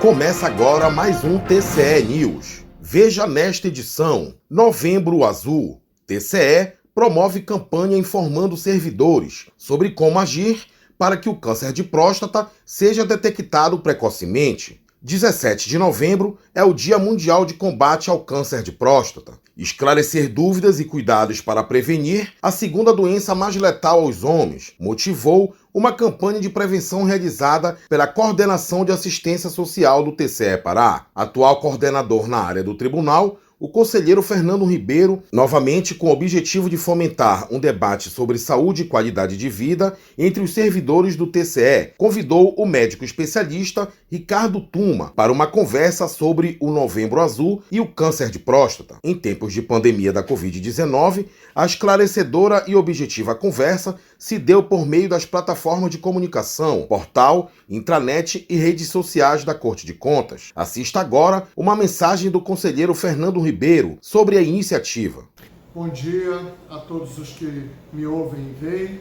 Começa agora mais um TCE News. Veja nesta edição: Novembro Azul. TCE promove campanha informando servidores sobre como agir para que o câncer de próstata seja detectado precocemente. 17 de novembro é o Dia Mundial de Combate ao Câncer de Próstata. Esclarecer dúvidas e cuidados para prevenir a segunda doença mais letal aos homens motivou uma campanha de prevenção realizada pela Coordenação de Assistência Social do TCE Pará. Atual coordenador na área do tribunal, o conselheiro Fernando Ribeiro, novamente com o objetivo de fomentar um debate sobre saúde e qualidade de vida entre os servidores do TCE, convidou o médico especialista Ricardo Tuma para uma conversa sobre o Novembro Azul e o câncer de próstata. Em tempos de pandemia da Covid-19, a esclarecedora e objetiva conversa se deu por meio das plataformas de comunicação, portal, intranet e redes sociais da Corte de Contas. Assista agora uma mensagem do conselheiro Fernando Ribeiro sobre a iniciativa. Bom dia a todos os que me ouvem e veem.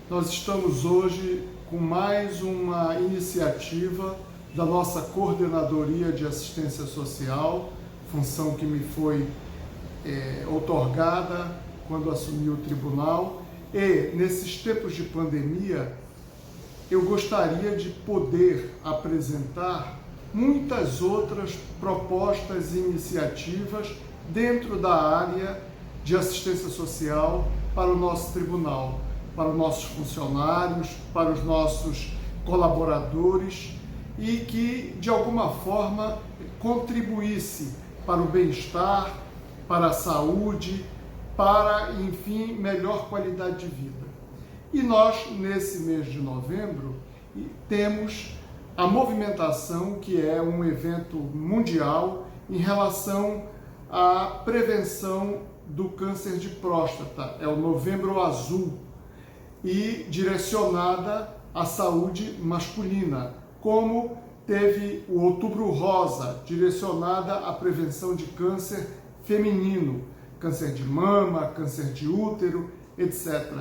Nós estamos hoje com mais uma iniciativa da nossa Coordenadoria de Assistência Social, função que me foi outorgada quando assumi o tribunal. E, nesses tempos de pandemia, eu gostaria de poder apresentar muitas outras propostas e iniciativas dentro da área de assistência social para o nosso tribunal, para os nossos funcionários, para os nossos colaboradores e que, de alguma forma, contribuísse para o bem-estar, para a saúde, para, enfim, melhor qualidade de vida. E nós, nesse mês de novembro, temos a movimentação, que é um evento mundial em relação à prevenção do câncer de próstata, é o Novembro Azul, e direcionada à saúde masculina, como teve o Outubro Rosa, direcionada à prevenção de câncer feminino, câncer de mama, câncer de útero, etc.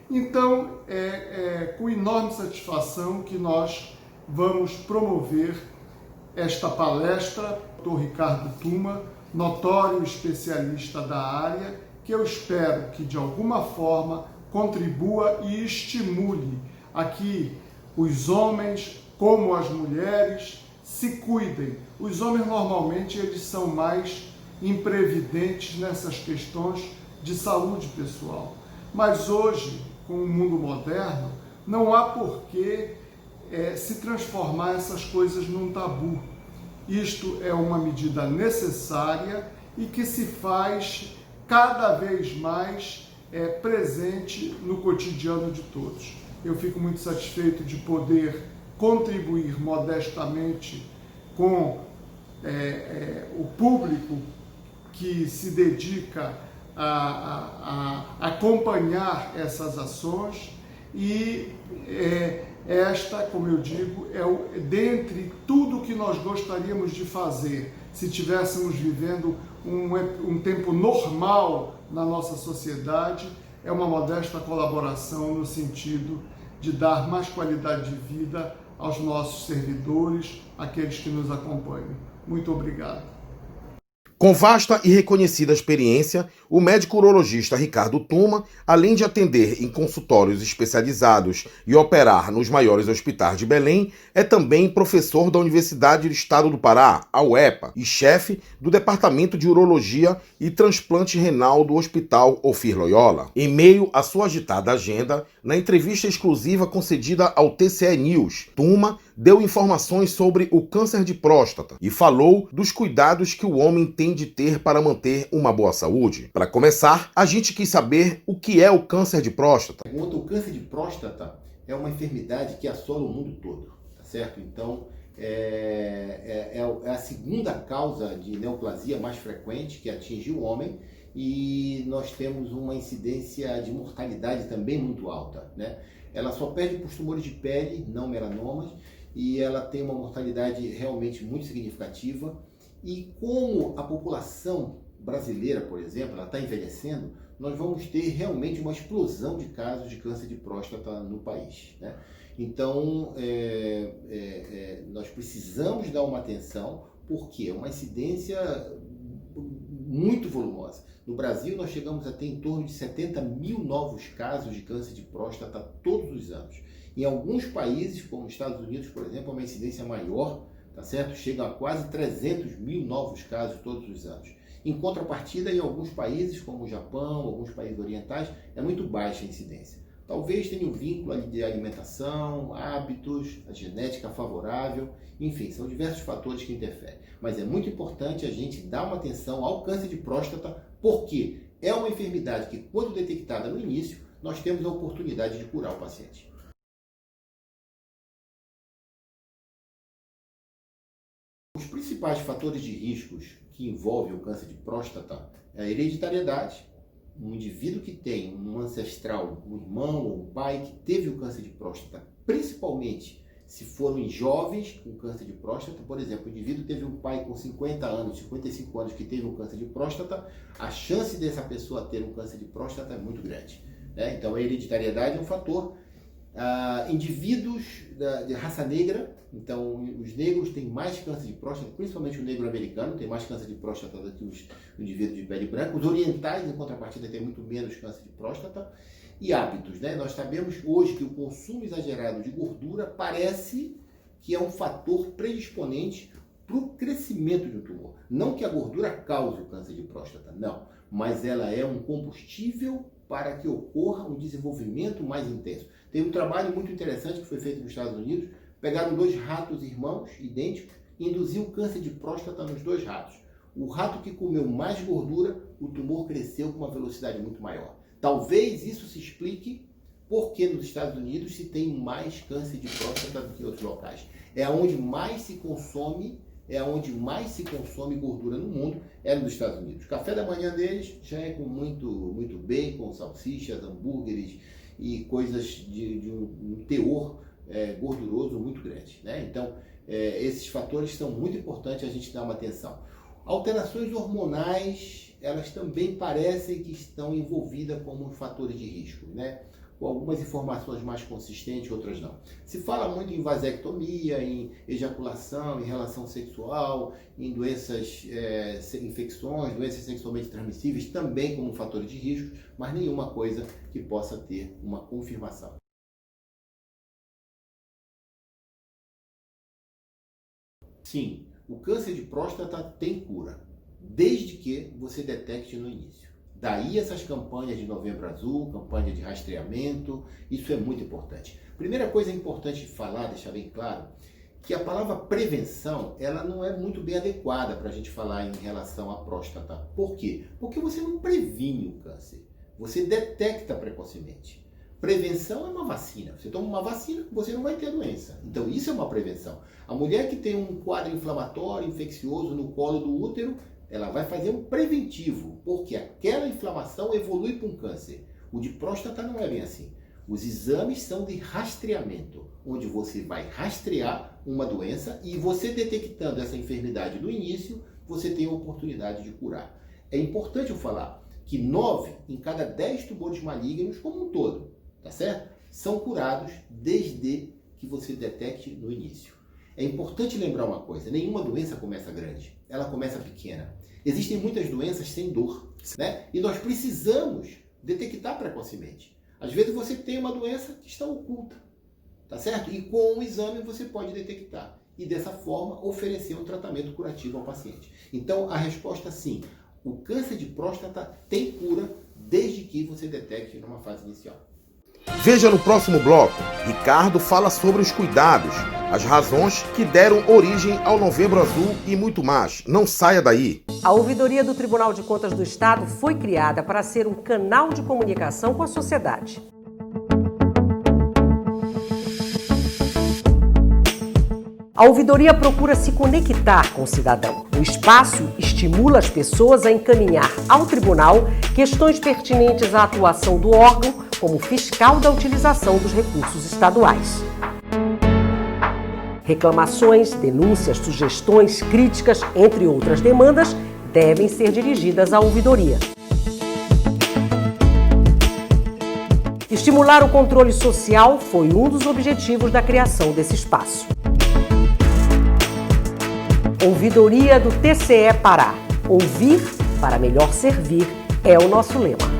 Então, é com enorme satisfação que nós vamos promover esta palestra, Dr. Ricardo Tuma, notório especialista da área, que eu espero que de alguma forma contribua e estimule a que os homens, como as mulheres, se cuidem. Os homens normalmente eles são mais imprevidentes nessas questões de saúde pessoal. Mas hoje, com o mundo moderno, não há por que se transformar essas coisas num tabu. Isto é uma medida necessária e que se faz cada vez mais presente no cotidiano de todos. Eu fico muito satisfeito de poder contribuir modestamente com o público que se dedica a acompanhar essas ações e esta, como eu digo, dentre tudo que nós gostaríamos de fazer, se estivéssemos vivendo um tempo normal na nossa sociedade, é uma modesta colaboração no sentido de dar mais qualidade de vida aos nossos servidores, aqueles que nos acompanham. Muito obrigado. Com vasta e reconhecida experiência, o médico urologista Ricardo Tuma, além de atender em consultórios especializados e operar nos maiores hospitais de Belém, é também professor da Universidade do Estado do Pará, a UEPA, e chefe do Departamento de Urologia e Transplante Renal do Hospital Ofir Loyola. Em meio à sua agitada agenda, na entrevista exclusiva concedida ao TCE News, Tuma deu informações sobre o câncer de próstata e falou dos cuidados que o homem tem de ter para manter uma boa saúde. Para começar, a gente quis saber o que é o câncer de próstata. O câncer de próstata é uma enfermidade que assola o mundo todo, tá certo? Então, é a segunda causa de neoplasia mais frequente que atinge o homem e nós temos uma incidência de mortalidade também muito alta, né? Ela só perde para os tumores de pele, não melanomas, e ela tem uma mortalidade realmente muito significativa. E como a população brasileira, por exemplo, ela está envelhecendo, nós vamos ter realmente uma explosão de casos de câncer de próstata no país, né? Então, nós precisamos dar uma atenção, porque é uma incidência muito volumosa. No Brasil, nós chegamos a ter em torno de 70 mil novos casos de câncer de próstata todos os anos. Em alguns países, como os Estados Unidos, por exemplo, é uma incidência maior, tá certo? Chega a quase 300 mil novos casos todos os anos. Em contrapartida, em alguns países, como o Japão, alguns países orientais, é muito baixa a incidência. Talvez tenha um vínculo ali de alimentação, hábitos, a genética favorável, enfim, são diversos fatores que interferem. Mas é muito importante a gente dar uma atenção ao câncer de próstata, porque é uma enfermidade que, quando detectada no início, nós temos a oportunidade de curar o paciente. Os principais fatores de riscos que envolvem o câncer de próstata é a hereditariedade. Um indivíduo que tem um ancestral, um irmão ou um pai que teve o câncer de próstata, principalmente se foram jovens com câncer de próstata, por exemplo, o indivíduo teve um pai com 50 anos, 55 anos que teve um câncer de próstata, a chance dessa pessoa ter um câncer de próstata é muito grande, né? Então a hereditariedade é um fator. Indivíduos de raça negra, então os negros têm mais câncer de próstata, principalmente o negro americano tem mais câncer de próstata do que os indivíduos de pele branca. Os orientais, em contrapartida, têm muito menos câncer de próstata. E hábitos, né? Nós sabemos hoje que o consumo exagerado de gordura parece que é um fator predisponente para o crescimento de um tumor. Não que a gordura cause o câncer de próstata, não, mas ela é um combustível para que ocorra um desenvolvimento mais intenso. Tem um trabalho muito interessante que foi feito nos Estados Unidos. Pegaram 2 ratos irmãos idênticos e induziu câncer de próstata nos 2 ratos. O rato que comeu mais gordura, o tumor cresceu com uma velocidade muito maior. Talvez isso se explique porque nos Estados Unidos se tem mais câncer de próstata do que outros locais. É onde mais se consome gordura no mundo, é nos Estados Unidos. O café da manhã deles já é com muito bacon, salsichas, hambúrgueres e coisas de um teor gorduroso muito grande, né? Então, esses fatores são muito importantes a gente dar uma atenção. Alterações hormonais, elas também parecem que estão envolvidas como fatores de risco, né? Com algumas informações mais consistentes, outras não. Se fala muito em vasectomia, em ejaculação, em relação sexual, em doenças, infecções, doenças sexualmente transmissíveis, também como fatores de risco, mas nenhuma coisa que possa ter uma confirmação. Sim, o câncer de próstata tem cura, desde que você detecte no início. Daí essas campanhas de Novembro Azul, campanha de rastreamento, isso é muito importante. Primeira coisa importante de falar, deixar bem claro, que a palavra prevenção, ela não é muito bem adequada para a gente falar em relação à próstata. Por quê? Porque você não previne o câncer, você detecta precocemente. Prevenção é uma vacina. Você toma uma vacina, você não vai ter a doença. Então isso é uma prevenção. A mulher que tem um quadro inflamatório, infeccioso no colo do útero, ela vai fazer um preventivo, porque aquela inflamação evolui para um câncer. O de próstata não é bem assim. Os exames são de rastreamento, onde você vai rastrear uma doença e você detectando essa enfermidade no início, você tem a oportunidade de curar. É importante eu falar que 9 em cada 10 tumores malignos, como um todo, tá certo? São curados desde que você detecte no início. É importante lembrar uma coisa, nenhuma doença começa grande, ela começa pequena. Existem muitas doenças sem dor, né? E nós precisamos detectar precocemente. Às vezes você tem uma doença que está oculta, tá certo? E com o exame você pode detectar. E dessa forma oferecer um tratamento curativo ao paciente. Então a resposta sim, o câncer de próstata tem cura desde que você detecte numa fase inicial. Veja no próximo bloco, Ricardo fala sobre os cuidados, as razões que deram origem ao Novembro Azul e muito mais. Não saia daí! A Ouvidoria do Tribunal de Contas do Estado foi criada para ser um canal de comunicação com a sociedade. A ouvidoria procura se conectar com o cidadão. O espaço estimula as pessoas a encaminhar ao tribunal questões pertinentes à atuação do órgão como fiscal da utilização dos recursos estaduais. Reclamações, denúncias, sugestões, críticas, entre outras demandas, devem ser dirigidas à ouvidoria. Estimular o controle social foi um dos objetivos da criação desse espaço. Ouvidoria do TCE Pará. Ouvir para melhor servir é o nosso lema.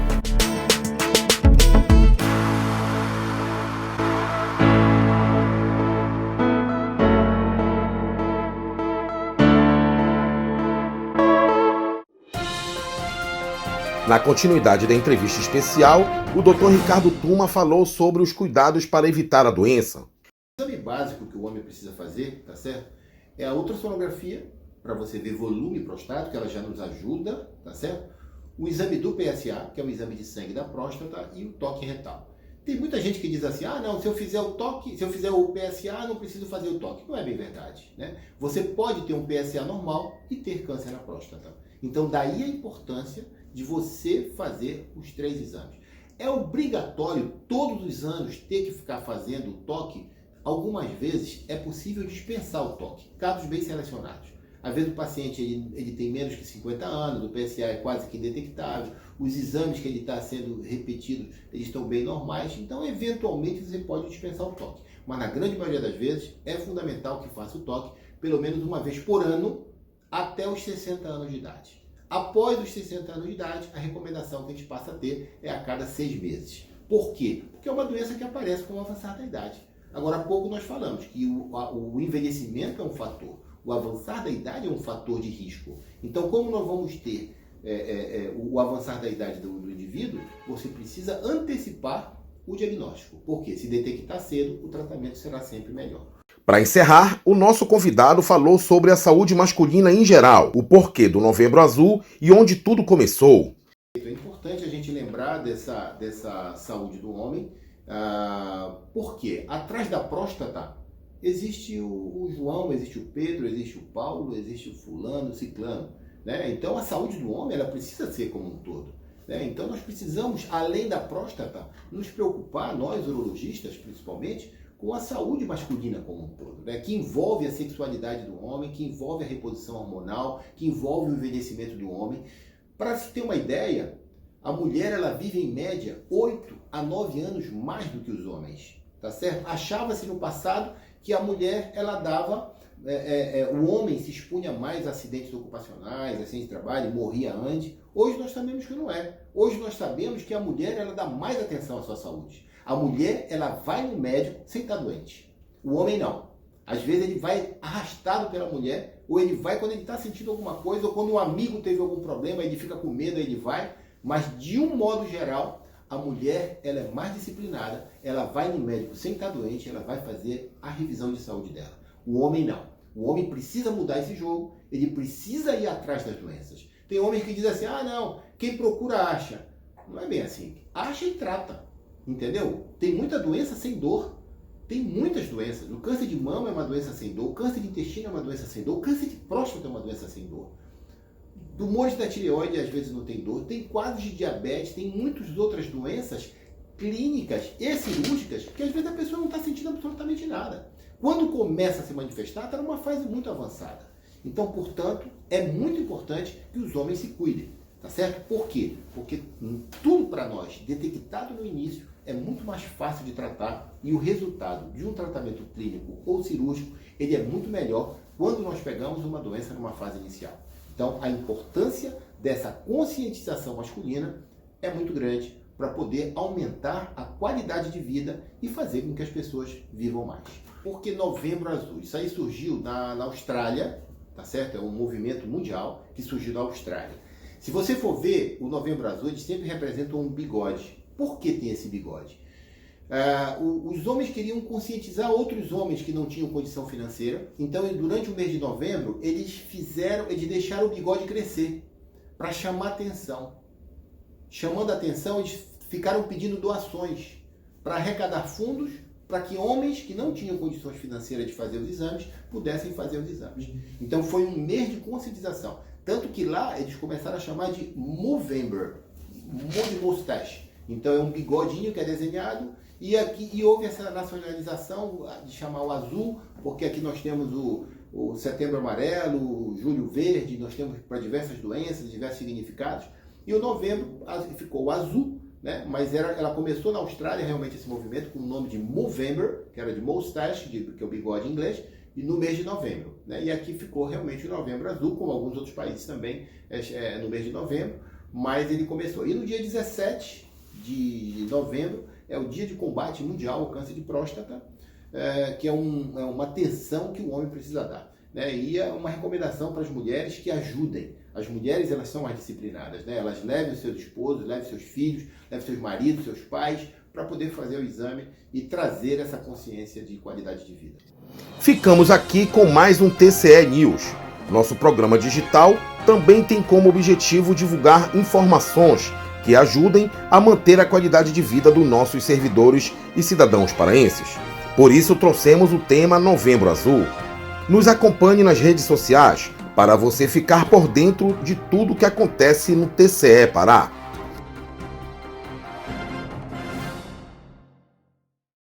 Na continuidade da entrevista especial, o Dr. Ricardo Tuma falou sobre os cuidados para evitar a doença. O exame básico que o homem precisa fazer, tá certo? É a ultrassonografia, para você ver volume prostático, ela já nos ajuda, tá certo? O exame do PSA, que é o exame de sangue da próstata, e o toque retal. Tem muita gente que diz assim, não, se eu fizer o toque, se eu fizer o PSA, não preciso fazer o toque. Não é bem verdade, né? Você pode ter um PSA normal e ter câncer na próstata. Então, daí a importância de você fazer os 3 exames. É obrigatório todos os anos ter que ficar fazendo o toque? Algumas vezes é possível dispensar o toque, casos bem selecionados. Às vezes o paciente ele tem menos que 50 anos, o PSA é quase que indetectável, os exames que ele está sendo repetidos, eles estão bem normais, então eventualmente você pode dispensar o toque. Mas na grande maioria das vezes é fundamental que faça o toque pelo menos uma vez por ano até os 60 anos de idade. Após os 60 anos de idade, a recomendação que a gente passa a ter é a cada 6 meses. Por quê? Porque é uma doença que aparece com o avançar da idade. Agora, há pouco nós falamos que o envelhecimento é um fator, o avançar da idade é um fator de risco. Então, como nós vamos ter o avançar da idade do indivíduo, você precisa antecipar o diagnóstico. Porque se detectar cedo, o tratamento será sempre melhor. Para encerrar, o nosso convidado falou sobre a saúde masculina em geral, o porquê do Novembro Azul e onde tudo começou. É importante a gente lembrar dessa saúde do homem, porque atrás da próstata existe o João, existe o Pedro, existe o Paulo, existe o fulano, o ciclano, né? Então a saúde do homem ela precisa ser como um todo, né? Então nós precisamos, além da próstata, nos preocupar, nós urologistas principalmente, com a saúde masculina como um todo, né? Que envolve a sexualidade do homem, que envolve a reposição hormonal, que envolve o envelhecimento do homem. Para se ter uma ideia, a mulher ela vive em média 8 a 9 anos mais do que os homens, tá certo? Achava-se no passado que a mulher ela dava, o homem se expunha mais a acidentes ocupacionais, acidentes de trabalho, morria antes. Hoje nós sabemos que não é. Hoje nós sabemos que a mulher ela dá mais atenção à sua saúde. A mulher, ela vai no médico sem estar doente. O homem não. Às vezes ele vai arrastado pela mulher, ou ele vai quando ele está sentindo alguma coisa, ou quando um amigo teve algum problema, ele fica com medo, ele vai. Mas de um modo geral, a mulher, ela é mais disciplinada, ela vai no médico sem estar doente, ela vai fazer a revisão de saúde dela. O homem não. O homem precisa mudar esse jogo, ele precisa ir atrás das doenças. Tem homens que dizem assim, não, quem procura acha. Não é bem assim. Acha e trata. Entendeu? Tem muita doença sem dor. Tem muitas doenças. O câncer de mama é uma doença sem dor. O câncer de intestino é uma doença sem dor. O câncer de próstata é uma doença sem dor. Tumores da tireoide às vezes não tem dor. Tem quadros de diabetes. Tem muitas outras doenças clínicas e cirúrgicas que às vezes a pessoa não está sentindo absolutamente nada. Quando começa a se manifestar, está numa fase muito avançada. Então, portanto, é muito importante que os homens se cuidem. Tá certo? Por quê? Porque tudo para nós, detectado no início, é muito mais fácil de tratar e o resultado de um tratamento clínico ou cirúrgico, ele é muito melhor quando nós pegamos uma doença numa fase inicial. Então, a importância dessa conscientização masculina é muito grande para poder aumentar a qualidade de vida e fazer com que as pessoas vivam mais. Por que Novembro Azul? Isso aí surgiu na Austrália, tá certo? É um movimento mundial que surgiu na Austrália. Se você for ver, o Novembro Azul, eles sempre representam um bigode. Por que tem esse bigode? Os homens queriam conscientizar outros homens que não tinham condição financeira. Então, durante o mês de novembro, eles deixaram o bigode crescer para chamar atenção. Chamando a atenção, eles ficaram pedindo doações para arrecadar fundos para que homens que não tinham condições financeiras de fazer os exames pudessem fazer os exames. Então, foi um mês de conscientização. Tanto que lá eles começaram a chamar de Movember, Mode Mustache. Então é um bigodinho que é desenhado e houve essa nacionalização de chamar o azul, porque aqui nós temos o Setembro Amarelo, o Julho Verde, nós temos para diversas doenças, diversos significados. E o novembro ficou o azul né? Mas ela começou na Austrália realmente esse movimento com o nome de Movember, que era de moustache, que é o bigode em inglês, e no mês de novembro, né? E aqui ficou realmente o Novembro Azul, como alguns outros países também, no mês de novembro, mas ele começou. E no dia 17 de novembro é o dia de combate mundial ao câncer de próstata, que é uma atenção que o homem precisa dar, né? E é uma recomendação para as mulheres que ajudem. As mulheres, elas são mais disciplinadas, né? Elas levem os seus esposos, levem seus filhos, levem seus maridos, seus pais, para poder fazer o exame e trazer essa consciência de qualidade de vida. Ficamos aqui com mais um TCE News. Nosso programa digital também tem como objetivo divulgar informações que ajudem a manter a qualidade de vida dos nossos servidores e cidadãos paraenses. Por isso trouxemos o tema Novembro Azul. Nos acompanhe nas redes sociais para você ficar por dentro de tudo que acontece no TCE Pará.